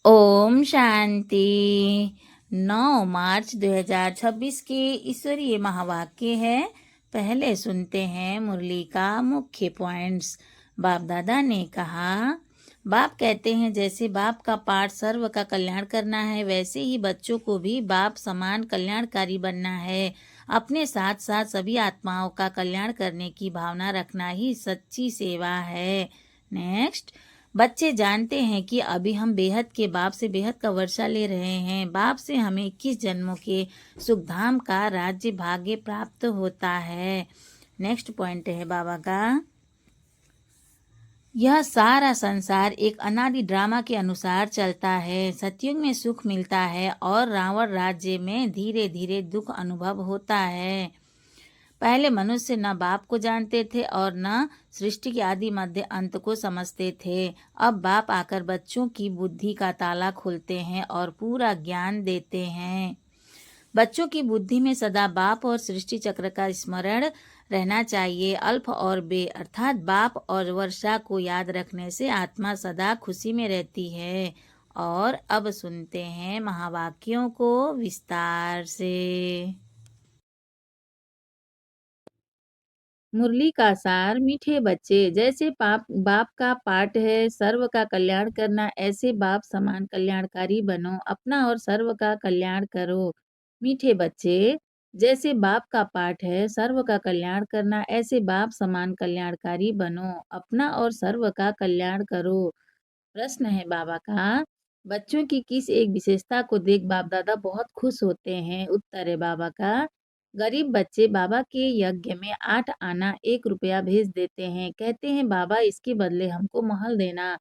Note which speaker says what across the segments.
Speaker 1: ओम शांति। 9 मार्च 2026 के ईश्वरीय महावाक्य है। पहले सुनते हैं मुरली का मुख्य पॉइंट्स। बाप दादा ने कहा, बाप कहते हैं जैसे बाप का पाठ सर्व का कल्याण करना है, वैसे ही बच्चों को भी बाप समान कल्याणकारी बनना है। अपने साथ साथ सभी आत्माओं का कल्याण करने की भावना रखना ही सच्ची सेवा है। नेक्स्ट, बच्चे जानते हैं कि अभी हम बेहद के बाप से बेहद का वर्षा ले रहे हैं। बाप से हमें 21 जन्मों के सुखधाम का राज्य भाग्य प्राप्त होता है। नेक्स्ट पॉइंट है बाबा का, यह सारा संसार एक अनादि ड्रामा के अनुसार चलता है। सतयुग में सुख मिलता है और रावण राज्य में धीरे धीरे दुख अनुभव होता है। पहले मनुष्य न बाप को जानते थे और न सृष्टि के आदि मध्य अंत को समझते थे। अब बाप आकर बच्चों की बुद्धि का ताला खोलते हैं और पूरा ज्ञान देते हैं। बच्चों की बुद्धि में सदा बाप और सृष्टि चक्र का स्मरण रहना चाहिए। अल्फ और बे अर्थात बाप और वर्षा को याद रखने से आत्मा सदा खुशी में रहती है। और अब सुनते हैं महावाक्यों को विस्तार से। मुरली का सार, मीठे बच्चे, जैसे बाप का पाठ है सर्व का कल्याण करना, ऐसे बाप समान कल्याणकारी बनो, अपना और सर्व का कल्याण करो। मीठे बच्चे, जैसे बाप का पाठ है सर्व का कल्याण करना, ऐसे बाप समान कल्याणकारी बनो, अपना और सर्व का कल्याण करो। प्रश्न है बाबा का, बच्चों की किस एक विशेषता को देख बाप दादा बहुत खुश होते हैं? उत्तर है बाबा का, गरीब बच्चे बाबा के यज्ञ में 8 आना 1 रुपया भेज देते हैं। कहते हैं बाबा इसके बदले हमको महल देना।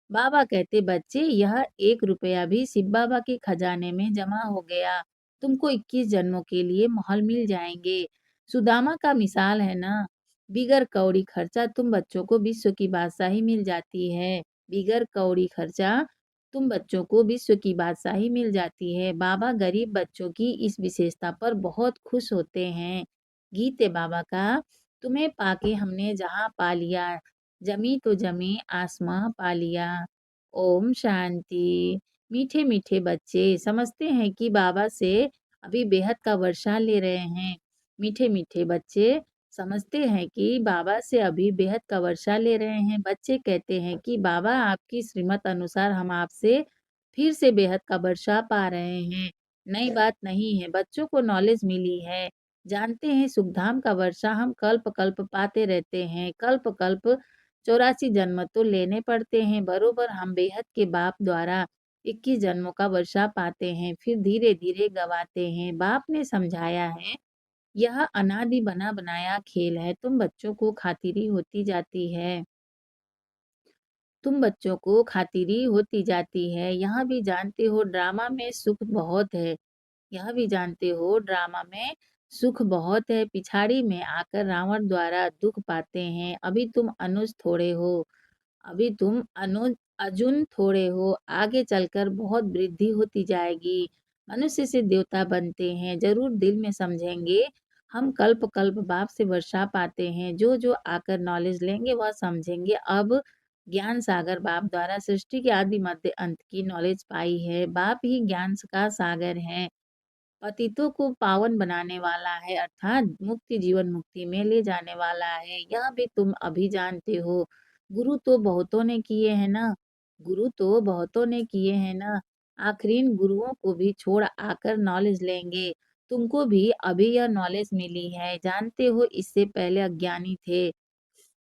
Speaker 1: बाबा कहते, बच्चे यह 1 रुपया भी शिव बाबा के खजाने में जमा हो गया। तुमको 21 जन्मों के लिए महल मिल जाएंगे। सुदामा का मिसाल है ना, बिगर कौड़ी खर्चा तुम बच्चों को विश्व की बादशाही मिल जाती है। बिगर कौड़ी खर्चा तुम बच्चों को विश्व की बादशाही मिल जाती है। बाबा गरीब बच्चों की इस विशेषता पर बहुत खुश होते हैं। गीत है बाबा का, तुम्हें पाके हमने जहाँ पा लिया, जमी तो जमी आसमां पा लिया। ओम शांति। मीठे मीठे बच्चे समझते हैं कि बाबा से अभी बेहद का वर्षा ले रहे हैं। मीठे मीठे बच्चे समझते हैं कि बाबा से अभी बेहद का वर्षा ले रहे हैं। बच्चे कहते हैं कि बाबा आपकी श्रीमत अनुसार हम आपसे फिर से बेहद का वर्षा पा रहे हैं। नई बात नहीं है, बच्चों को नॉलेज मिली है। जानते हैं सुखधाम का वर्षा हम कल्प कल्प पाते रहते हैं। कल्प कल्प 84 जन्म तो लेने पड़ते हैं। बरोबर हम बेहद के बाप द्वारा 21 जन्मों का वर्षा पाते हैं, फिर धीरे धीरे गवाते हैं। बाप ने समझाया है, यह अनादि बना बनाया खेल है। तुम बच्चों को खातिरी होती जाती है। तुम बच्चों को खातिरी होती जाती है। यहाँ भी जानते हो ड्रामा में सुख बहुत है। यह भी जानते हो ड्रामा में सुख बहुत है। पिछाड़ी में आकर रावण द्वारा दुख पाते हैं। अभी तुम अनुज थोड़े हो। अभी तुम अर्जुन थोड़े हो। आगे चलकर बहुत वृद्धि होती जाएगी। मनुष्य से देवता बनते हैं। जरूर दिल में समझेंगे, हम कल्प कल्प बाप से वर्षा पाते हैं। जो जो आकर नॉलेज लेंगे वह समझेंगे। अब ज्ञान सागर बाप द्वारा सृष्टि के आदि मध्य अंत की नॉलेज पाई है। बाप ही ज्ञान का सागर है। पतितों को पावन बनाने वाला है, अर्थात मुक्ति जीवन मुक्ति में ले जाने वाला है। यह भी तुम अभी जानते हो। गुरु तो बहुतों ने किए हैं ना। गुरु तो बहुतों ने किए हैं ना। आखिरीन गुरुओं को भी छोड़ आकर नॉलेज लेंगे। तुमको भी अभी यह नॉलेज मिली है। जानते हो इससे पहले अज्ञानी थे।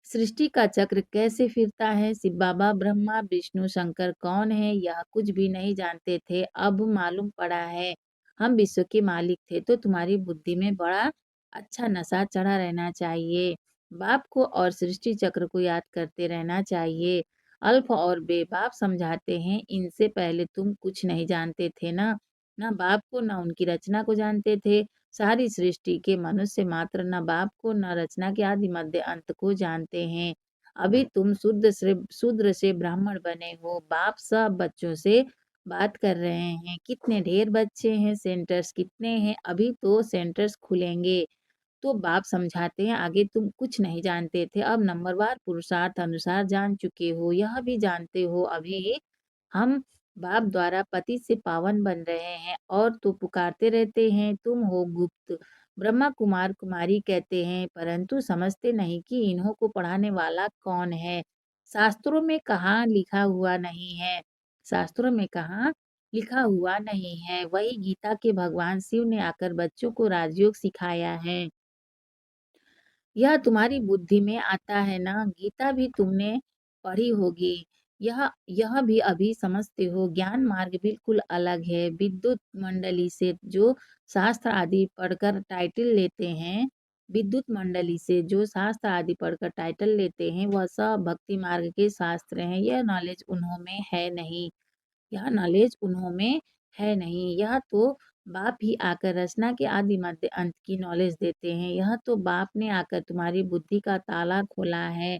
Speaker 1: सृष्टि का चक्र कैसे फिरता है, शिव बाबा ब्रह्मा विष्णु शंकर कौन है, यह कुछ भी नहीं जानते थे। अब मालूम पड़ा है। हम विश्व के मालिक थे। तो तुम्हारी बुद्धि में बड़ा अच्छा नशा चढ़ा रहना चाहिए। बाप को और सृष्टि चक्र को याद करते रहना चाहिए। अल्फ और बे बाप समझाते हैं, इनसे पहले तुम कुछ नहीं जानते थे ना। न बाप को न उनकी रचना को जानते थे। सारी सृष्टि के मनुष्य मात्र न बाप को न रचना के आदि मध्य अंत को जानते हैं। अभी तुम शूद्र से ब्राह्मण बने हो। बाप सब बच्चों से बात कर रहे हैं। कितने ढेर बच्चे हैं, सेंटर्स कितने हैं? अभी तो सेंटर्स खुलेंगे। तो बाप समझाते हैं, आगे तुम कुछ नहीं जानते थे, अब नंबरवार पुरुषार्थ अनुसार जान चुके हो। यह भी जानते हो अभी हम बाप द्वारा पति से पावन बन रहे हैं और तो पुकारते रहते हैं, तुम हो गुप्त। ब्रह्मा कुमार कुमारी कहते हैं, परंतु समझते नहीं कि इन्हों को पढ़ाने वाला कौन है। शास्त्रों में कहाँ लिखा हुआ नहीं है, शास्त्रों में कहाँ लिखा हुआ नहीं है। वही गीता के भगवान शिव ने आकर बच्चों को राजयोग सिखाया है। यह तुम्हारी बुद्धि में आता है ना, गीता भी तुमने पढ़ी होगी। यह भी अभी समझते हो, ज्ञान मार्ग बिल्कुल अलग है। विद्युत मंडली से जो शास्त्र आदि पढ़कर टाइटल लेते हैं, विद्युत मंडली से जो शास्त्र आदि पढ़कर टाइटल लेते हैं, वह सब भक्ति मार्ग के शास्त्र हैं। यह नॉलेज उन्हों में है नहीं। यह नॉलेज उन्हों में है नहीं। यह तो बाप ही आकर रचना के आदि मध्य अंत की नॉलेज देते हैं। यह तो बाप ने आकर तुम्हारी बुद्धि का ताला खोला है।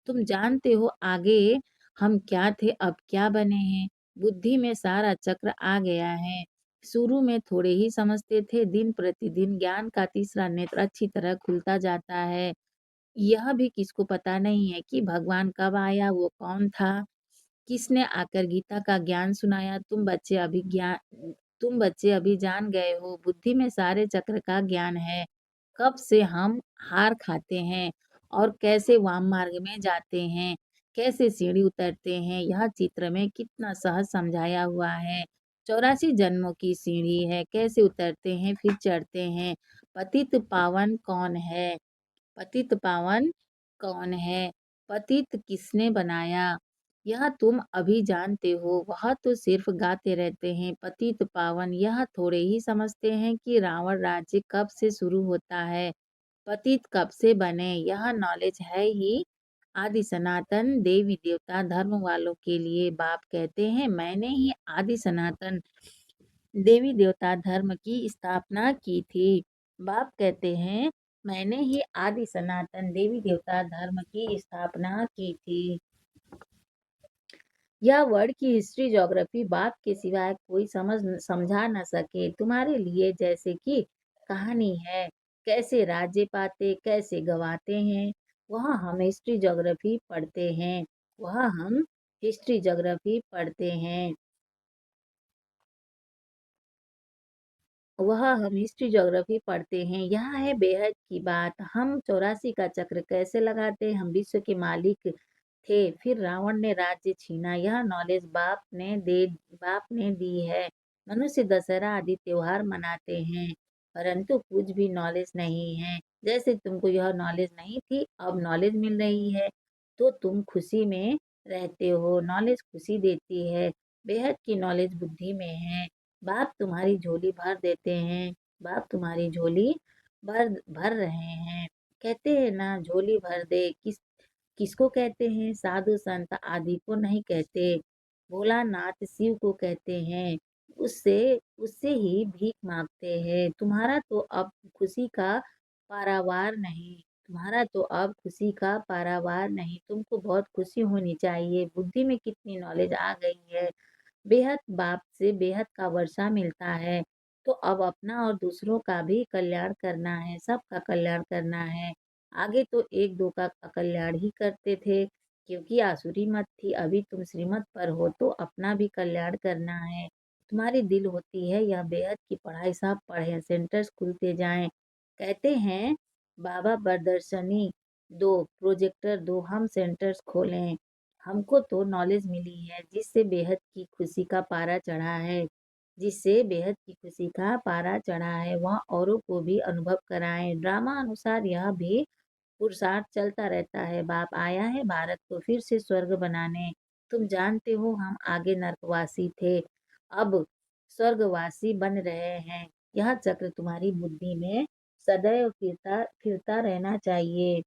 Speaker 1: तुम जानते हो आगे हम क्या थे, अब क्या बने हैं। बुद्धि में सारा चक्र आ गया है। शुरू में थोड़े ही समझते थे, दिन प्रतिदिन ज्ञान का तीसरा नेत्र अच्छी तरह खुलता जाता है। यह भी किसको पता नहीं है कि भगवान कब आया, वो कौन था, किसने आकर गीता का ज्ञान सुनाया। तुम बच्चे अभी जान गए हो, बुद्धि में सारे चक्र का ज्ञान है। कब से हम हार खाते हैं और कैसे वाम मार्ग में जाते हैं, कैसे सीढ़ी उतरते हैं, यह चित्र में कितना सहज समझाया हुआ है। 84 जन्मों की सीढ़ी है, कैसे उतरते हैं फिर चढ़ते हैं। पतित पावन कौन है, पतित पावन कौन है, पतित किसने बनाया, यह तुम अभी जानते हो। वह तो सिर्फ गाते रहते हैं पतित पावन। यह थोड़े ही समझते हैं कि रावण राज्य कब से शुरू होता है, पतित कब से बने। यह नॉलेज है ही आदि सनातन देवी देवता धर्म वालों के लिए। बाप कहते हैं, मैंने ही आदि सनातन देवी देवता धर्म की स्थापना की थी। बाप कहते हैं, मैंने ही आदि सनातन देवी देवता धर्म की स्थापना की थी। यह वर्ड की हिस्ट्री ज्योग्राफी बाप के सिवाय कोई समझा न सके। तुम्हारे लिए जैसे कि कहानी है, कैसे राज्य पाते कैसे गवाते हैं। वह हम हिस्ट्री ज्योग्राफी पढ़ते हैं, वह हम हिस्ट्री ज्योग्राफी पढ़ते हैं, वह हम हिस्ट्री ज्योग्राफी पढ़ते हैं। यहाँ है बेहद की बात, हम 84 का चक्र कैसे लगाते। हम विश्व के मालिक थे, फिर रावण ने राज्य छीना। यह नॉलेज बाप ने दी है। मनुष्य दशहरा आदि त्योहार मनाते हैं, परंतु कुछ भी नॉलेज नहीं है। जैसे तुमको यह नॉलेज नहीं थी, अब नॉलेज मिल रही है तो तुम खुशी में रहते हो। नॉलेज खुशी देती है, बेहद की नॉलेज बुद्धि में है। बाप तुम्हारी झोली भर देते हैं, बाप तुम्हारी झोली भर भर रहे हैं। कहते हैं ना, झोली भर दे, किसको कहते हैं, साधु संत आदि को नहीं कहते, भोलानाथ शिव को कहते हैं। उससे उससे ही भीख मांगते हैं। तुम्हारा तो अब खुशी का पारावार नहीं, तुम्हारा तो अब खुशी का पारावार नहीं। तुमको बहुत खुशी होनी चाहिए, बुद्धि में कितनी नॉलेज आ गई है। बेहद बाप से बेहद का वर्षा मिलता है, तो अब अपना और दूसरों का भी कल्याण करना है, सबका कल्याण करना है। आगे तो एक दो का कल्याण ही करते थे, क्योंकि आसुरी मत थी। अभी तुम श्रीमत पर हो तो अपना भी कल्याण करना है। तुम्हारी दिल होती है यह बेहद की पढ़ाई सब पढ़े, सेंटर्स खुलते जाएं। कहते हैं, बाबा प्रदर्शनी दो, प्रोजेक्टर दो, हम सेंटर्स खोलें। हमको तो नॉलेज मिली है, जिससे बेहद की खुशी का पारा चढ़ा है, जिससे बेहद की खुशी का पारा चढ़ा है, वह औरों को भी अनुभव कराएं। ड्रामा अनुसार यह भी पुरुषार्थ चलता रहता है। बाप आया है भारत को फिर से स्वर्ग बनाने। तुम जानते हो हम आगे नरकवासी थे, अब स्वर्गवासी बन रहे हैं। यह चक्र तुम्हारी बुद्धि में सदैव फिरता फिरता रहना चाहिए,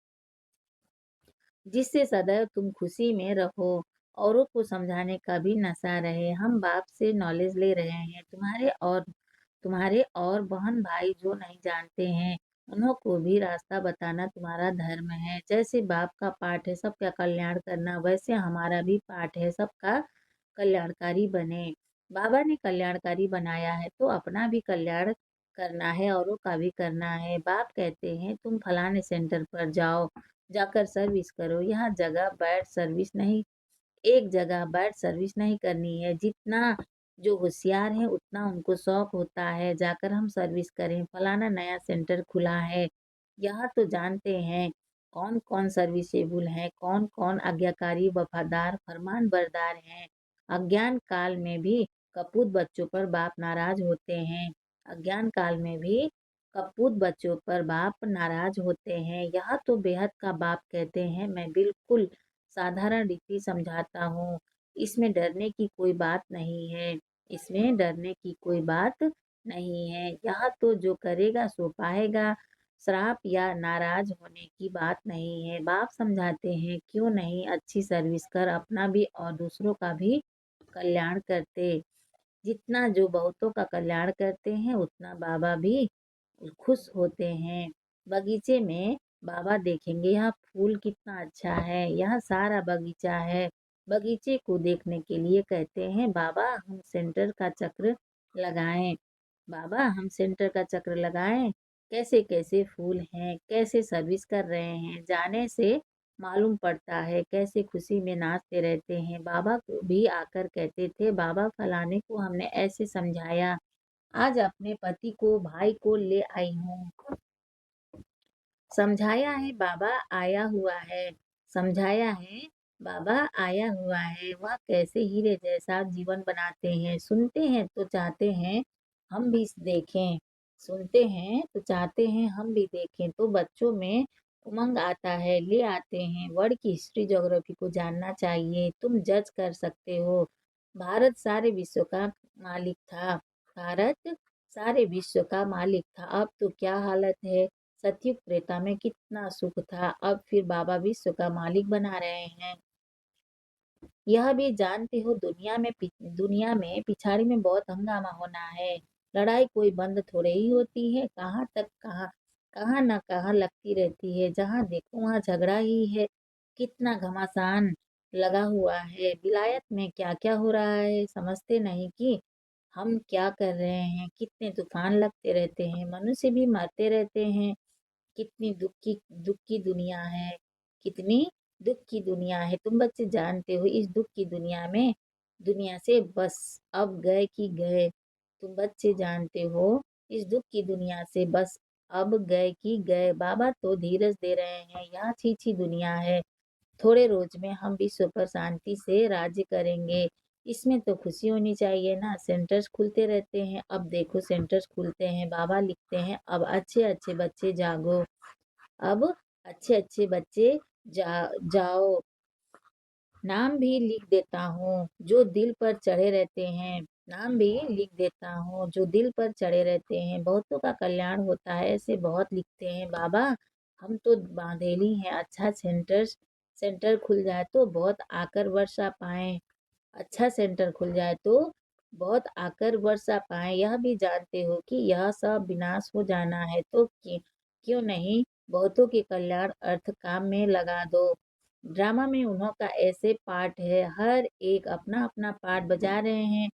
Speaker 1: जिससे सदैव तुम खुशी में रहो, औरों को समझाने का भी नशा रहे। हम बाप से नॉलेज ले रहे हैं, तुम्हारे और बहन भाई जो नहीं जानते हैं, उन्हों को भी रास्ता बताना तुम्हारा धर्म है। जैसे बाप का पाठ है सबका कल्याण करना, वैसे हमारा भी पाठ है सबका कल्याणकारी बने। बाबा ने कल्याणकारी बनाया है तो अपना भी कल्याण करना है, औरों का भी करना है। बाप कहते हैं, तुम फलाने सेंटर पर जाओ, जाकर सर्विस करो। यहाँ जगह बैठ सर्विस नहीं एक जगह बैठ सर्विस नहीं करनी है। जितना जो होशियार हैं उतना उनको शौक होता है जाकर हम सर्विस करें, फलाना नया सेंटर खुला है। यहाँ तो जानते हैं कौन-कौन सर्विसेबल हैं, कौन-कौन आज्ञाकारी, वफ़ादार, फरमानबरदार हैं। अज्ञान काल में भी कपूत बच्चों पर बाप नाराज़ होते हैं। अज्ञान काल में भी कपूत बच्चों पर बाप नाराज़ होते हैं। यह तो बेहद का बाप कहते हैं, मैं बिल्कुल साधारण रीति समझाता हूँ। इसमें डरने की कोई बात नहीं है। इसमें डरने की कोई बात नहीं है। यहाँ तो जो करेगा सो पाएगा। श्राप या नाराज़ होने की बात नहीं है। बाप समझाते हैं, क्यों नहीं अच्छी सर्विस कर अपना भी और दूसरों का भी कल्याण करते। जितना जो बहुतों का कल्याण करते हैं उतना बाबा भी खुश होते हैं। बगीचे में बाबा देखेंगे यह फूल कितना अच्छा है, यह सारा बगीचा है। बगीचे को देखने के लिए कहते हैं बाबा हम सेंटर का चक्र लगाएं। बाबा हम सेंटर का चक्र लगाएं। कैसे कैसे फूल हैं, कैसे सर्विस कर रहे हैं, जाने से मालूम पड़ता है कैसे खुशी में नाचते रहते हैं। बाबा को भी आकर कहते थे बाबा फलाने को हमने ऐसे समझाया, आज अपने पति को भाई को ले आई हूँ। समझाया है बाबा आया हुआ है। समझाया है बाबा आया हुआ है। वह कैसे हीरे जैसा जीवन बनाते हैं। सुनते हैं तो चाहते हैं हम भी देखें। सुनते हैं तो चाहते हैं हम भी देखें। तो बच्चों में उमंग आता है, ले आते हैं। वर्ल्ड की हिस्ट्री ज्योग्राफी को जानना चाहिए। तुम जज कर सकते हो। भारत सारे विश्व का मालिक था। भारत सारे विश्व का मालिक था। अब तो क्या हालत है। सतयुग त्रेता में कितना सुख था, अब फिर बाबा विश्व का मालिक बना रहे हैं। यह भी जानते हो दुनिया में पिछाड़ी में बहुत हंगामा होना है। लड़ाई कोई बंद थोड़े ही होती है। कहाँ तक कहाँ न कहाँ लगती रहती है। जहाँ देखो वहाँ झगड़ा ही है। कितना घमासान लगा हुआ है। विलायत में क्या क्या हो रहा है समझते नहीं कि हम क्या कर रहे हैं। कितने तूफान लगते रहते हैं, मनुष्य भी मरते रहते हैं। कितनी दुःख की दुनिया है, कितनी दुःख की दुनिया है। तुम बच्चे जानते हो इस दुःख की दुनिया से बस अब गए कि गए। तुम बच्चे जानते हो इस दुःख की दुनिया से बस अब गए कि गए। बाबा तो धीरज दे रहे हैं, यहाँ छी दुनिया है। थोड़े रोज में हम विश्व पर शांति से राज्य करेंगे। इसमें तो खुशी होनी चाहिए ना। सेंटर्स खुलते रहते हैं। अब देखो सेंटर्स खुलते हैं, बाबा लिखते हैं अब अच्छे अच्छे बच्चे जागो। अब अच्छे अच्छे बच्चे जाओ। नाम भी लिख देता हूँ जो दिल पर चढ़े रहते हैं। नाम भी लिख देता हूँ जो दिल पर चढ़े रहते हैं। बहुतों का कल्याण होता है ऐसे बहुत लिखते हैं। बाबा हम तो बांधेली हैं। अच्छा सेंटर खुल जाए तो बहुत आकर वर्षा पाए। अच्छा सेंटर खुल जाए तो बहुत आकर वर्षा पाए। यह भी जानते हो कि यह सब विनाश हो जाना है तो क्यों नहीं बहुतों के कल्याण अर्थ काम में लगा दो। ड्रामा में उन्हों का ऐसे पार्ट है, हर एक अपना अपना पार्ट बजा रहे हैं।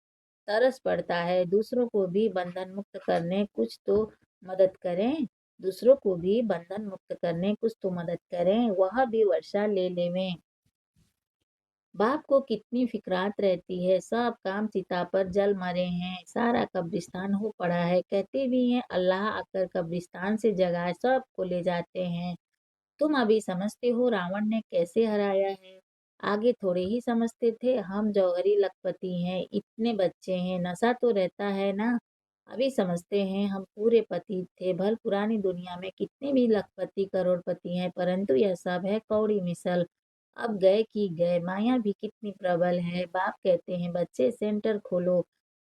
Speaker 1: तरस पड़ता है दूसरों को भी बंधन मुक्त करने कुछ तो मदद करें। दूसरों को भी बंधन मुक्त करने कुछ तो मदद करें, वह भी वर्षा ले लेवें। बाप को कितनी फिक्रात रहती है। सब काम चिता पर जल मरे हैं, सारा कब्रिस्तान हो पड़ा है। कहते भी हैं अल्लाह आकर कब्रिस्तान से जगाए सबको ले जाते हैं। तुम अभी समझते हो रावण ने कैसे हराया है। आगे थोड़े ही समझते थे। हम जौहरी लखपति हैं, इतने बच्चे हैं, नशा तो रहता है ना। अभी समझते हैं हम पूरे पति थे। भल पुरानी दुनिया में कितने भी लखपति करोड़पति हैं, परंतु यह सब है कौड़ी मिसल। अब गए कि गए। माया भी कितनी प्रबल है। बाप कहते हैं बच्चे सेंटर खोलो,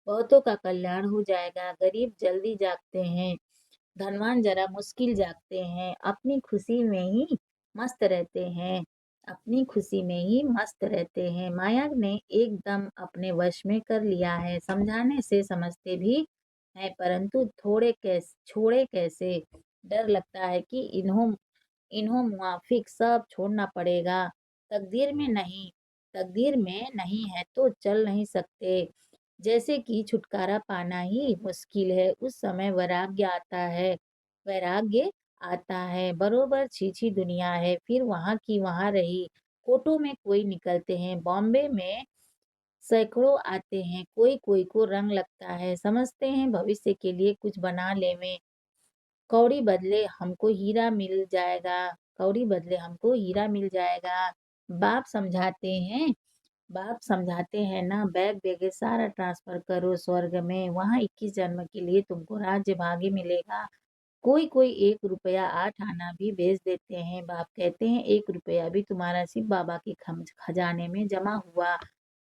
Speaker 1: बहुतों का कल्याण हो जाएगा। गरीब जल्दी जागते हैं, धनवान जरा मुश्किल जागते हैं। अपनी खुशी में ही मस्त रहते हैं। अपनी खुशी में ही मस्त रहते हैं। माया ने एकदम अपने वश में कर लिया है। समझाने से समझते भी हैं, परंतु छोड़े कैसे। डर लगता है कि इन्हों मुआफिक सब छोड़ना पड़ेगा। तकदीर में नहीं तकदीर में नहीं है तो चल नहीं सकते। जैसे कि छुटकारा पाना ही मुश्किल है, उस समय वैराग्य आता है। बरोबर छी दुनिया है, फिर वहाँ की वहाँ रही। कोटों में कोई निकलते हैं, बॉम्बे में सैकड़ों आते हैं, कोई-कोई को रंग लगता है, समझते हैं भविष्य के लिए कुछ बना लेवें। कौड़ी बदले हमको हीरा मिल जाएगा, कौड़ी बदले हमको हीरा मिल जाएगा। बाप समझाते हैं बाप समझाते हैं ना, बैग वैगेज सारा ट्रांसफर करो स्वर्ग में, वहाँ 21 जन्म के लिए तुमको राज्य भाग्य मिलेगा। कोई-कोई 1 रुपया 8 आना भी भेज देते हैं। बाप कहते हैं 1 रुपया भी तुम्हारा शिव बाबा के खजाने में जमा हुआ,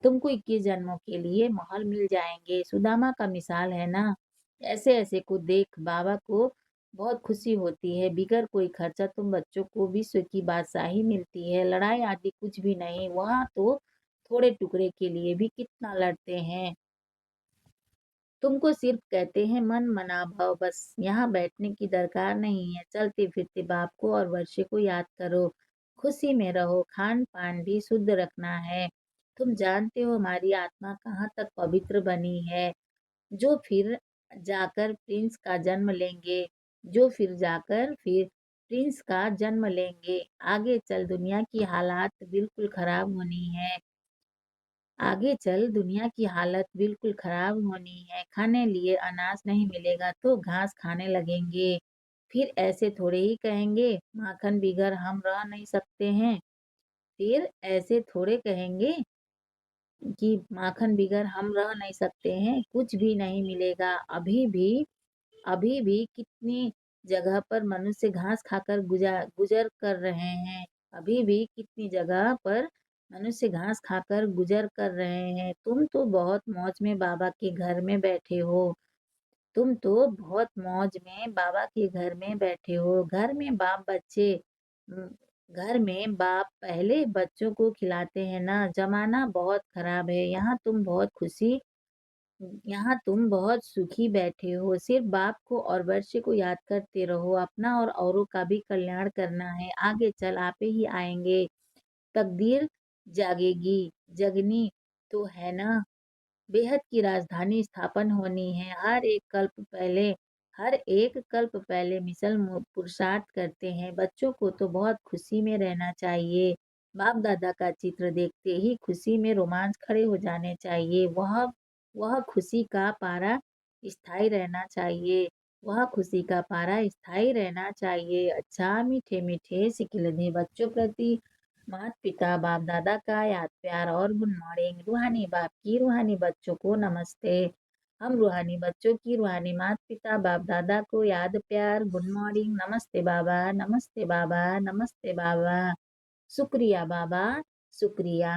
Speaker 1: तुमको 21 जन्मों के लिए महल मिल जाएँगे। सुदामा का मिसाल है ना, ऐसे-ऐसे को देख बाबा को बहुत खुशी होती है। बिगर कोई खर्चा तुम बच्चों को विश्व की बादशाही मिलती है। लड़ाई आदि कुछ भी नहीं, वहाँ तो थोड़े टुकड़े के लिए भी कितना लड़ते हैं। तुमको सिर्फ कहते हैं मन मना भव, बस यहाँ बैठने की दरकार नहीं है। चलते फिरते बाप को और वर्षे को याद करो, खुशी में रहो, खान पान भी शुद्ध रखना है। तुम जानते हो हमारी आत्मा कहाँ तक पवित्र बनी है, जो फिर जाकर प्रिंस का जन्म लेंगे, जो फिर प्रिंस का जन्म लेंगे। आगे चल दुनिया की हालात बिल्कुल खराब होनी है, आगे चल दुनिया की हालत बिल्कुल खराब होनी है। खाने लिए अनाज नहीं मिलेगा तो घास खाने लगेंगे। फिर ऐसे थोड़े ही कहेंगे माखन बिगर हम रह नहीं सकते हैं। फिर ऐसे थोड़े कहेंगे कि माखन बिगर हम रह नहीं सकते हैं, कुछ भी नहीं मिलेगा। अभी भी कितनी जगह पर मनुष्य घास खाकर गुजर कर रहे हैं। अभी भी कितनी जगह पर मनुष्य घास खाकर गुजर कर रहे हैं। तुम तो बहुत मौज में बाबा के घर में बैठे हो। तुम तो बहुत मौज में बाबा के घर में बैठे हो। घर में बाप पहले बच्चों को खिलाते हैं ना। जमाना बहुत खराब है। यहाँ तुम बहुत सुखी बैठे हो, सिर्फ बाप को और वर्षे को याद करते रहो, अपना और औरों का भी कल्याण करना है, आगे चल आपे ही आएंगे, तकदीर जागेगी, जगनी तो है ना, बेहद की राजधानी स्थापन होनी है, हर एक कल्प पहले मिसल पुरुषार्थ करते हैं, बच्चों को तो बहुत खुशी में रहना चाहिए, बाप दादा का चित्र देखते ही खुशी में रोमांच खड़े हो जाने चाहिए, वह खुशी का पारा स्थायी रहना चाहिए, वह खुशी का पारा स्थायी रहना चाहिए। अच्छा मीठे मीठे सिकिलधे बच्चों प्रति माता पिता बाप दादा का याद प्यार और गुड मॉर्निंग। रूहानी बाप की रूहानी बच्चों को नमस्ते। हम रूहानी बच्चों की रूहानी माता पिता बाप दादा को याद प्यार गुड मॉर्निंग, नमस्ते बाबा, नमस्ते बाबा, नमस्ते बाबा, शुक्रिया बाबा, शुक्रिया।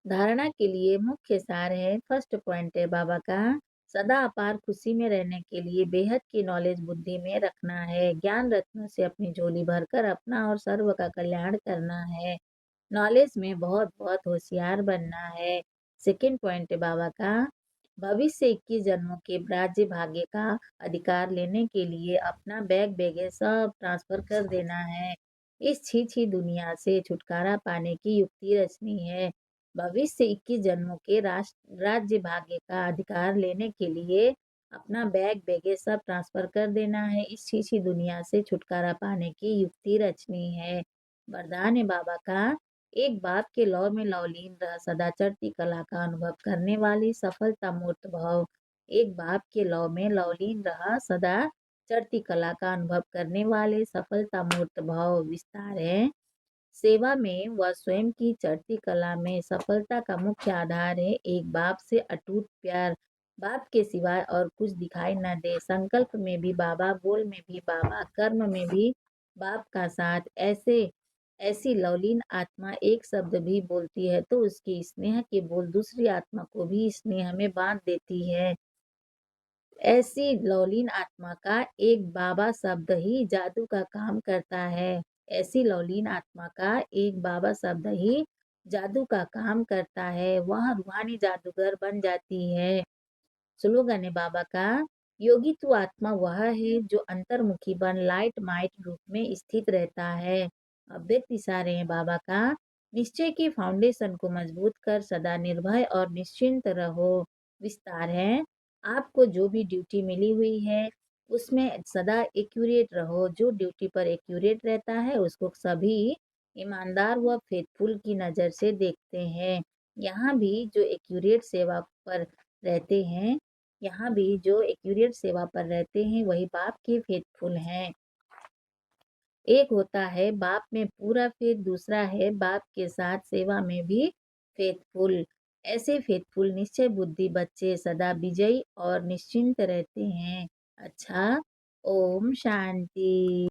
Speaker 1: धारणा के लिए मुख्य सार है, फर्स्ट पॉइंट है बाबा का, सदा अपार खुशी में रहने के लिए बेहद की नॉलेज बुद्धि में रखना है, ज्ञान रत्नों से अपनी झोली भरकर अपना और सर्व का कल्याण करना है, नॉलेज में बहुत बहुत होशियार बनना है। सेकंड पॉइंट है बाबा का, भविष्य 21 जन्मों के राज्य भाग्य का अधिकार लेने के लिए अपना बैग बैगे सब ट्रांसफर कर देना है। इस छी दुनिया से छुटकारा पाने की युक्ति रचनी है। भविष्य 21 जन्मों के राज्य भाग्य का अधिकार लेने के लिए अपना बैग बैगे सब ट्रांसफर कर देना है। इस छी दुनिया से छुटकारा पाने की युक्ति रचनी है। वरदान है बाबा का, एक बाप के लौ में लवलीन रह सदा चढ़ती कला का अनुभव करने वाली सफलता मूर्त भव। एक बाप के लौ में लवलीन रह सदा चढ़ती कला का अनुभव करने वाले सफलता मूर्त भव। विस्तार है, सेवा में व स्वयं की चढ़ती कला में सफलता का मुख्य आधार है एक बाप से अटूट प्यार। बाप के सिवाय और कुछ दिखाई न दे, संकल्प में भी बाबा, बोल में भी बाबा, कर्म में भी बाप का साथ। ऐसी लवलीन आत्मा एक शब्द भी बोलती है तो उसकी स्नेह के बोल दूसरी आत्मा को भी स्नेह में बांध देती है। ऐसी लौलीन आत्मा का एक बाबा शब्द ही जादू का काम करता है। ऐसी लौलीन आत्मा का एक बाबा शब्द ही जादू का काम करता है, वह रूहानी जादूगर बन जाती है। स्लोगन है बाबा का, योगी तू आत्मा वह है जो अंतर्मुखी बन लाइट माइट रूप में स्थित रहता है। अव्यक्त इशारे हैं बाबा का, निश्चय के फाउंडेशन को मजबूत कर सदा निर्भय और निश्चिंत रहो। विस्तार है, आपको जो भी ड्यूटी मिली हुई है उसमें सदा एक्यूरेट रहो, जो ड्यूटी पर एक्यूरेट रहता है उसको सभी ईमानदार व फेथफुल की नज़र से देखते हैं। यहाँ भी जो एक्यूरेट सेवा पर रहते हैं यहाँ भी जो एक्यूरेट सेवा पर रहते हैं वही बाप के फेथफुल हैं। एक होता है बाप में पूरा फेथ, दूसरा है बाप के साथ सेवा में भी फेथफुल। ऐसे फेथफुल निश्चय बुद्धि बच्चे सदा विजयी और निश्चिंत रहते हैं। अच्छा, ओम शांति।